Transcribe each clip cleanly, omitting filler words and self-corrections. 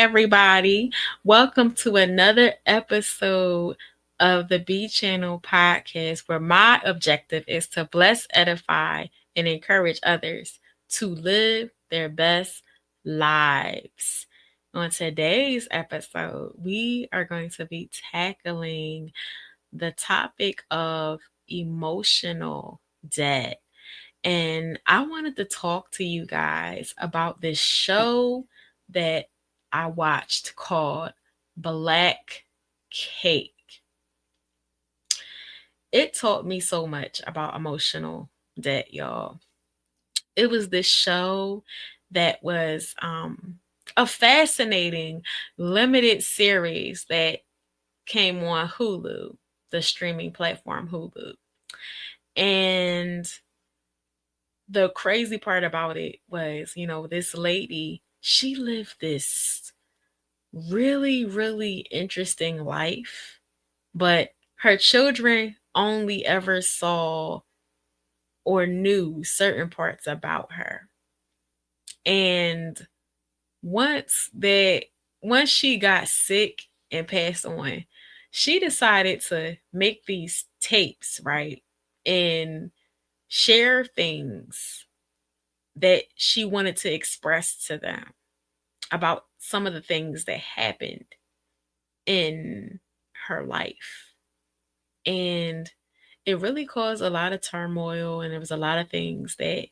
everybody. Welcome to another episode of the B Channel podcast, where my objective is to bless, edify, and encourage others to live their best lives. On today's episode, we are going to be tackling the topic of emotional debt. And I wanted to talk to you guys about this show that I watched called Black Cake. It taught me so much about emotional debt, y'all. It was this show that was a fascinating limited series that came on Hulu, the streaming platform Hulu. And the crazy part about it was, this lady, she lived this really, really interesting life, but her children only ever saw or knew certain parts about her. And once that once she got sick and passed on, she decided to make these tapes, right? And share things that she wanted to express to them about some of the things that happened in her life. And it really caused a lot of turmoil, and there was a lot of things that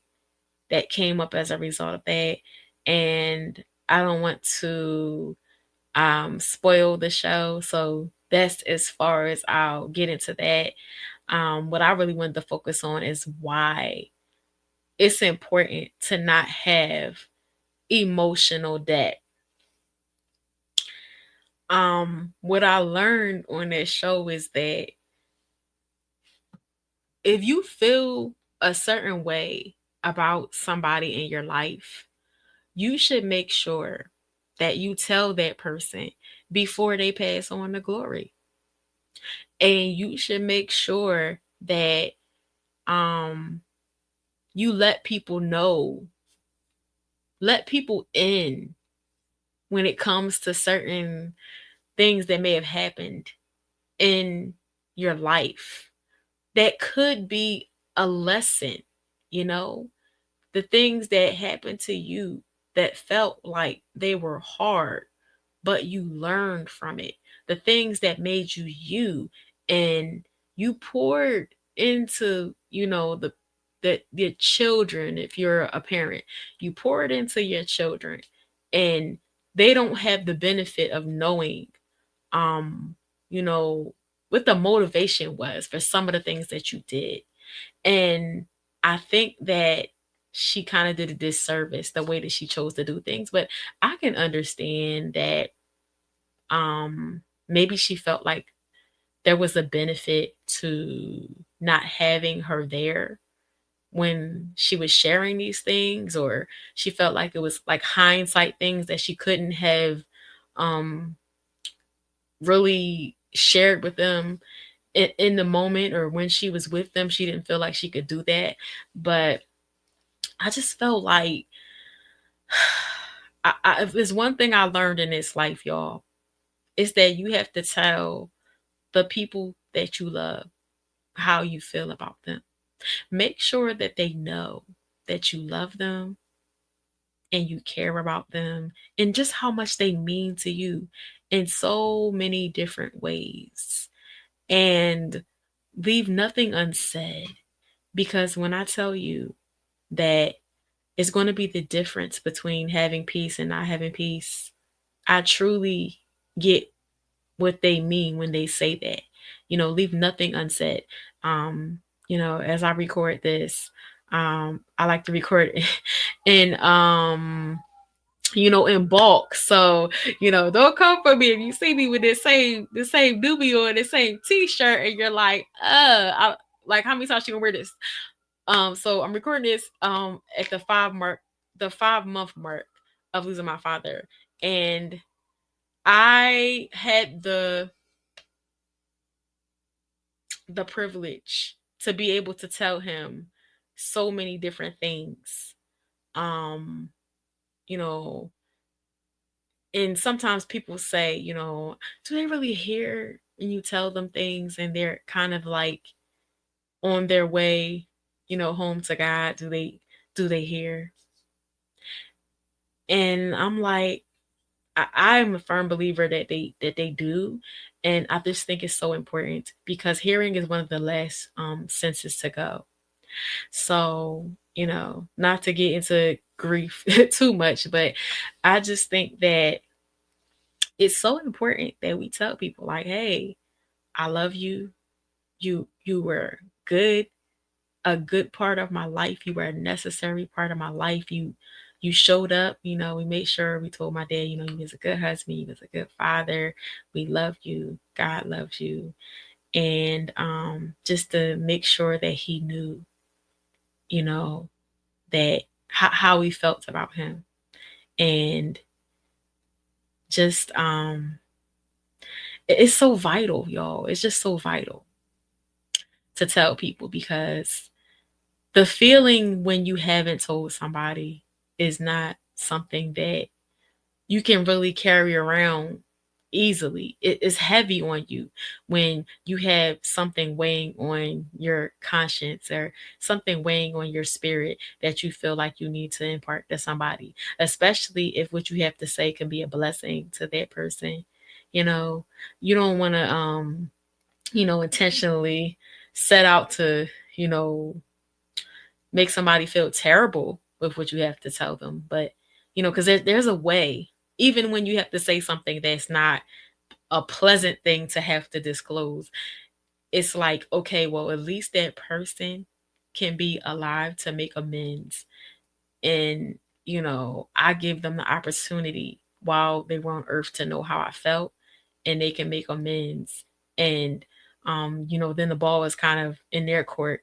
came up as a result of that. And I don't want to spoil the show, so that's as far as I'll get into that. What I really wanted to focus on is why it's important to not have emotional debt. What I learned on that show is that if you feel a certain way about somebody in your life, you should make sure that you tell that person before they pass on to glory. And you should make sure that um you let people in when it comes to certain things that may have happened in your life that could be a lesson, you know, the things that happened to you that felt like they were hard, but you learned from it, the things that made you you, and you poured into, your children. If you're a parent, you pour it into your children, and they don't have the benefit of knowing um you know what the motivation was for some of the things that you did. And I think that she kind of did a disservice the way that she chose to do things. But I can understand that maybe she felt like there was a benefit to not having her there when she was sharing these things, or she felt like it was like hindsight things that she couldn't have um really shared with them in the moment, or when she was with them she didn't feel like she could do that. But I just felt like if there's one thing I learned in this life, y'all, is that you have to tell the people that you love how you feel about them. Make sure that they know that you love them and you care about them, and just how much they mean to you in so many different ways. And leave nothing unsaid, because when I tell you that it's going to be the difference between having peace and not having peace, I truly get what they mean when they say that. Leave nothing unsaid. As I record this, I like to record it in in bulk. So, don't come for me if you see me with the same doobie or the same t-shirt and you're like, like how many times you gonna wear this? So I'm recording this at the 5 month mark of losing my father. And I had the privilege to be able to tell him so many different things. Um, you know, And sometimes people say, do they really hear when you tell them things and they're kind of like on their way, home to God? Do they hear? And I'm like, I'm a firm believer that they do. And I just think it's so important because hearing is one of the last senses to go. So, not to get into grief too much, but I just think that it's so important that we tell people like, hey, I love you. You were good, a good part of my life. You were a necessary part of my life. You showed up, we made sure we told my dad, you was a good husband, you was a good father. We love you. God loves you. And just to make sure that he knew, you know, that how we felt about him. And just it's so vital, y'all. It's just so vital to tell people because the feeling when you haven't told somebody is not something that you can really carry around easily. It is heavy on you when you have something weighing on your conscience or something weighing on your spirit that you feel like you need to impart to somebody, especially if what you have to say can be a blessing to that person. You know, you don't want to intentionally set out to, you know, make somebody feel terrible with what you have to tell them. But, because there's a way, even when you have to say something that's not a pleasant thing to have to disclose, it's like, okay, well, at least that person can be alive to make amends. And, I give them the opportunity while they were on earth to know how I felt and they can make amends. And, then the ball is kind of in their court,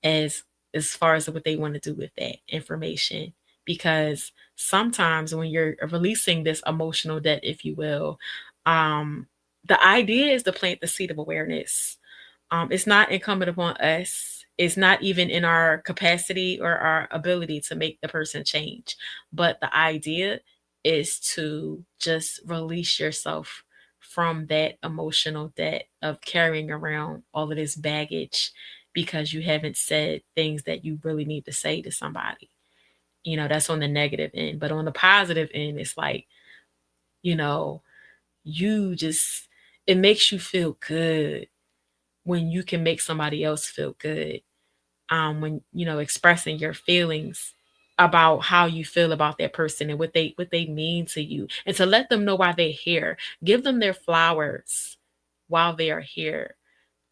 as as far as what they want to do with that information, because sometimes when you're releasing this emotional debt, if you will, um the idea is to plant the seed of awareness. It's not incumbent upon us. It's not even in our capacity or our ability to make the person change. But the idea is to just release yourself from that emotional debt of carrying around all of this baggage because you haven't said things that you really need to say to somebody. That's on the negative end. But on the positive end, it's like, you know, you just, it makes you feel good when you can make somebody else feel good, when expressing your feelings about how you feel about that person and what they mean to you, and to let them know why they're here. Give them their flowers while they are here,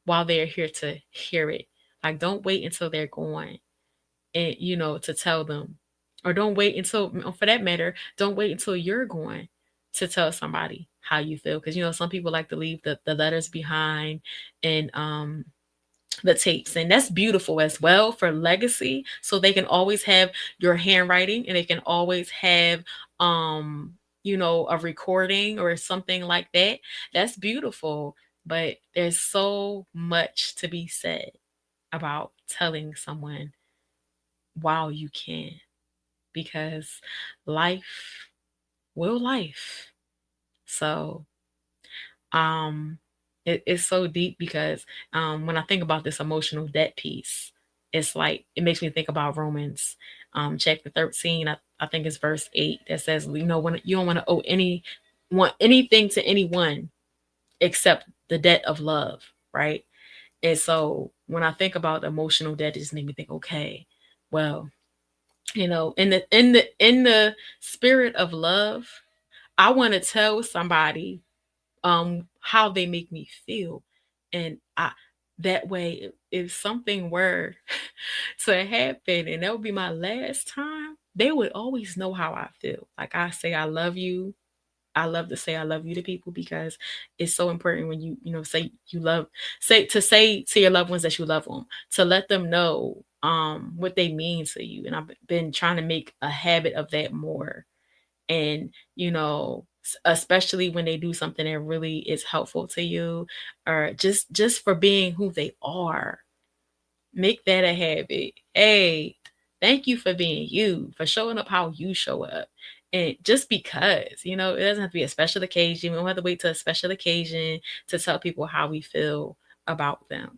while they're here to hear it. Like, don't wait until they're gone and to tell them, or don't wait until, for that matter, don't wait until you're gone to tell somebody how you feel, because some people like to leave the letters behind, and the tapes, and that's beautiful as well for legacy, so they can always have your handwriting, and they can always have a recording or something like that. That's beautiful. But there's so much to be said about telling someone while you can, because life will life. So it's so deep because when I think about this emotional debt piece, it's like it makes me think about Romans chapter 13. I think it's verse 8 that says, when you don't want to owe anything to anyone except the debt of love, right? And so when I think about emotional debt, it just made me think, okay, well, in the spirit of love, I want to tell somebody how they make me feel. And that way, if something were to happen and that would be my last time, they would always know how I feel. Like, I say I love you. I love to say I love you to people because it's so important when say you love, say to your loved ones that you love them, to let them know what they mean to you. And I've been trying to make a habit of that more. And especially when they do something that really is helpful to you, or just for being who they are, make that a habit. Hey, thank you for being you, for showing up how you show up. And just because, it doesn't have to be a special occasion. We don't have to wait till a special occasion to tell people how we feel about them,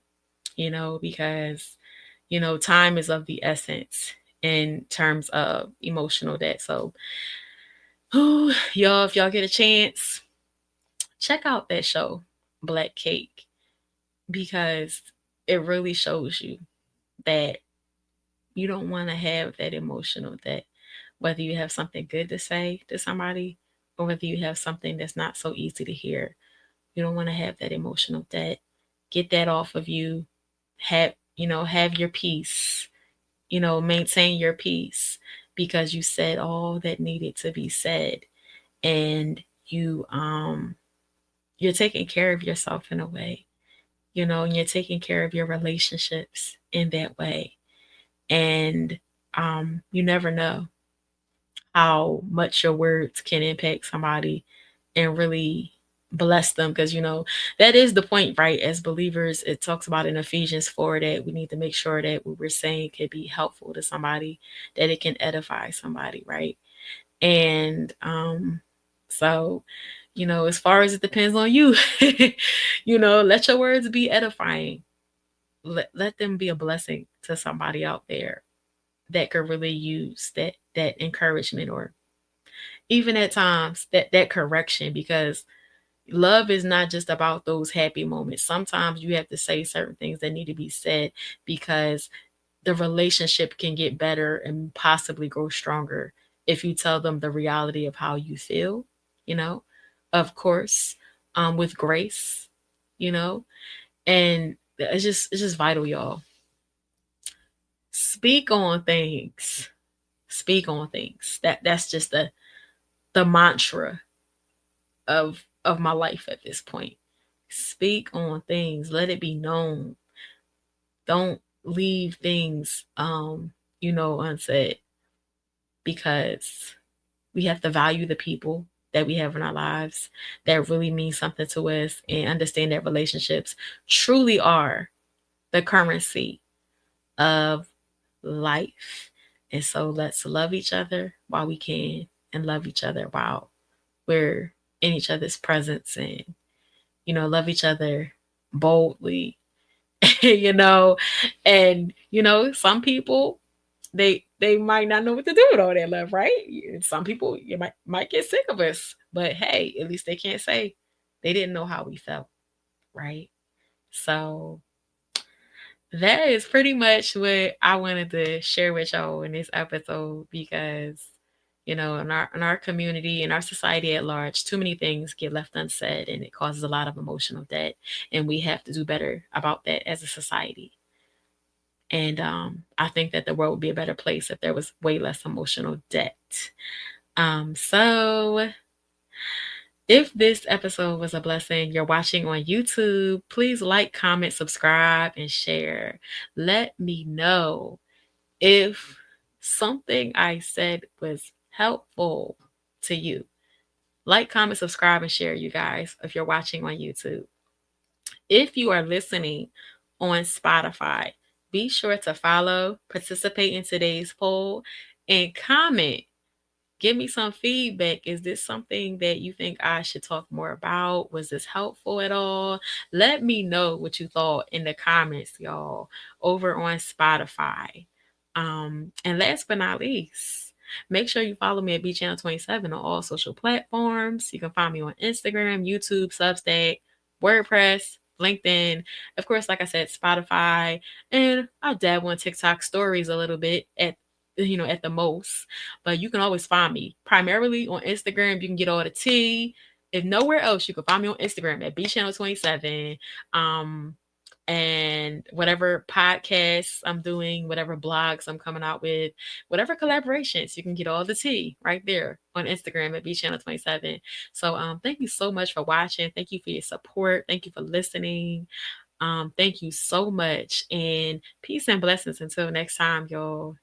because, time is of the essence in terms of emotional debt. So, y'all, if y'all get a chance, check out that show, Black Cake, because it really shows you that you don't want to have that emotional debt, whether you have something good to say to somebody or whether you have something that's not so easy to hear. You don't want to have that emotional debt. Get that off of you. Have your peace. Maintain your peace because you said all that needed to be said, and you're taking care of yourself in a way, and you're taking care of your relationships in that way. And you never know how much your words can impact somebody and really bless them, because that is the point, right? As believers, it talks about in Ephesians 4 that we need to make sure that what we're saying can be helpful to somebody, that it can edify somebody, right? And so as far as it depends on you, let your words be edifying. Let them be a blessing to somebody out there that could really use that encouragement, or even at times that correction, because love is not just about those happy moments. Sometimes you have to say certain things that need to be said because the relationship can get better and possibly grow stronger if you tell them the reality of how you feel, you know, of course, with grace, you know, and it's just vital, y'all. Speak on things. Speak on things. That's just the mantra of my life at this point. Speak on things. Let it be known. Don't leave things unsaid, because we have to value the people that we have in our lives that really mean something to us, and understand that relationships truly are the currency of life. And so let's love each other while we can, and love each other while we're in each other's presence, and love each other boldly. you know and some people, they might not know what to do with all that love, right? Some people, you might get sick of us, but hey, at least they can't say they didn't know how we felt, right? So that is pretty much what I wanted to share with y'all in this episode, because in our community, in our society at large, too many things get left unsaid, and it causes a lot of emotional debt, and we have to do better about that as a society. And I think that the world would be a better place if there was way less emotional debt. So if this episode was a blessing, you're watching on YouTube, please like, comment, subscribe, and share. Let me know if something I said was helpful to you. Like, comment, subscribe, and share, you guys, if you're watching on YouTube. If you are listening on Spotify, be sure to follow, participate in today's poll, and comment. Give me some feedback. Is this something that you think I should talk more about? Was this helpful at all? Let me know what you thought in the comments, y'all, over on Spotify. And last but not least, make sure you follow me at B.E.E. on all social platforms. You can find me on Instagram, YouTube, Substack, WordPress, LinkedIn, of course, like I said, Spotify, and I dabble on TikTok stories a little bit at the most. But you can always find me primarily on Instagram. You can get all the tea. If nowhere else, you can find me on Instagram at B.E.E. And whatever podcasts I'm doing, whatever blogs I'm coming out with, whatever collaborations, you can get all the tea right there on Instagram at B.E.E. So thank you so much for watching. Thank you for your support. Thank you for listening. Thank you so much, and peace and blessings until next time, y'all.